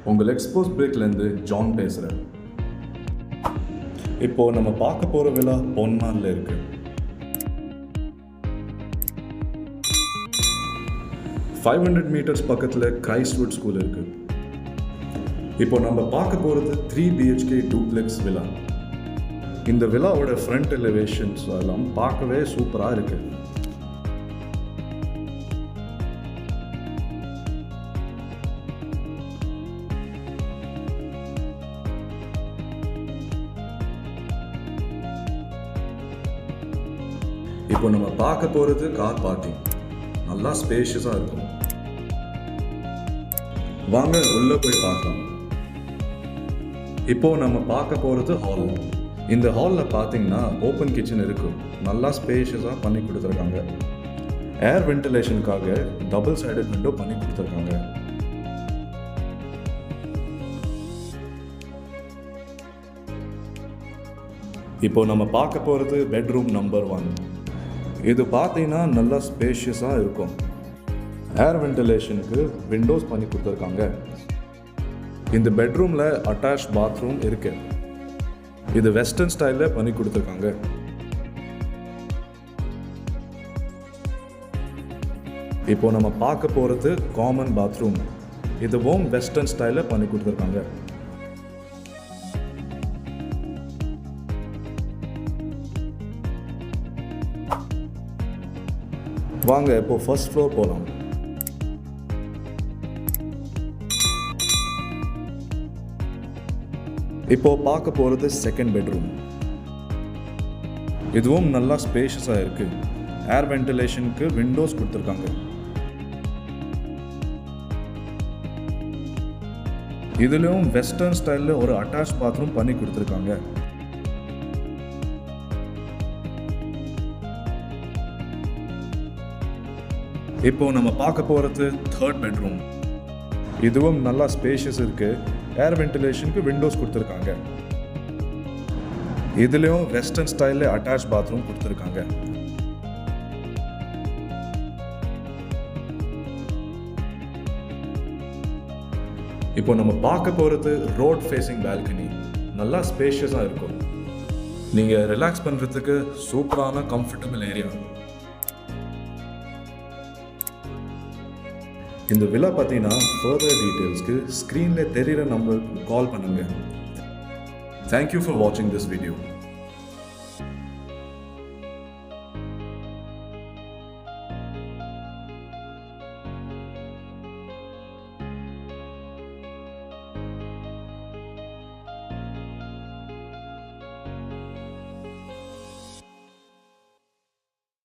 உங்கள் expose பிரேக்லேருந்து John பேசுகிறேன். இப்போது நம்ம பார்க்க போகிற விழா பொன்மாரில் இருக்குது. 500 மீட்டர்ஸ் பக்கத்தில் கிரைஸ்ட்வுட் ஸ்கூல் இருக்குது. இப்போ நம்ம பார்க்க போகிறது 3 BHK டூப்ளெக்ஸ் விழா. இந்த விழாவோட ஃப்ரண்ட் எலிவேஷன்ஸ் எல்லாம் பார்க்கவே சூப்பராக இருக்குது. இப்போ நம்ம பார்க்க போகிறது கார் பார்க்கிங். நல்லா ஸ்பேஷியஸாக இருக்கும். வாங்க உள்ளே போய் பார்க்கலாம். இப்போ நம்ம பார்க்க போகிறது ஹால். இந்த ஹாலில் பார்த்தீங்கன்னா ஓப்பன் கிச்சன் இருக்கும். நல்லா ஸ்பேஷியஸாக பண்ணி கொடுத்துருக்காங்க. ஏர் வென்டிலேஷனுக்காக டபுள் சைடட் விண்டோ பண்ணி கொடுத்துருக்காங்க. இப்போ நம்ம பார்க்க போகிறது பெட்ரூம் நம்பர் 1. இது பார்த்தீங்கன்னா நல்லா ஸ்பேஷியஸாக இருக்கும். ஏர் வென்டிலேஷனுக்கு விண்டோஸ் பண்ணி கொடுத்துருக்காங்க. இந்த பெட்ரூமில் அட்டாச் பாத்ரூம் இருக்கு. இது வெஸ்டர்ன் ஸ்டைலில் பண்ணி கொடுத்துருக்காங்க. இப்போ நம்ம பார்க்க போகிறது காமன் பாத்ரூம். இதுவும் வெஸ்டர்ன் ஸ்டைலில் பண்ணி கொடுத்துருக்காங்க. வாங்க இப்போ ஃபர்ஸ்ட் ஃப்ளோர் போகலாம். இப்போ பார்க்க போகிறது செகண்ட் பெட்ரூம். இதுவும் நல்லா ஸ்பேஷியஸாக இருக்கு. ஏர் வென்டிலேஷனுக்கு விண்டோஸ் கொடுத்துருக்காங்க. இதுலயும் வெஸ்டர்ன் ஸ்டைலில் ஒரு அட்டாச் பாத்ரூம் பண்ணி கொடுத்துருக்காங்க. இப்போ நம்ம பார்க்க போகிறது தேர்ட் பெட்ரூம். இதுவும் நல்லா ஸ்பேஷியஸ் இருக்கு. ஏர் வென்டிலேஷனுக்கு விண்டோஸ் கொடுத்துருக்காங்க. இதுலயும் வெஸ்டர்ன் ஸ்டைலில் அட்டாச் பாத்ரூம் கொடுத்துருக்காங்க. இப்போ நம்ம பார்க்க போகிறது ரோட் ஃபேஸிங் பால்கனி. நல்லா ஸ்பேஷியஸாக இருக்கும். நீங்கள் ரிலாக்ஸ் பண்ணுறதுக்கு சூப்பரான கம்ஃபர்டபுள் ஏரியா. இந்த விழா பார்த்தீங்கன்னா ஃபர்தர் டீட்டெயில்ஸ்க்கு ஸ்க்ரீனில் தெரிகிற நம்பருக்கு கால் பண்ணுங்கள். தேங்க்யூ ஃபார் வாட்சிங் திஸ் வீடியோ.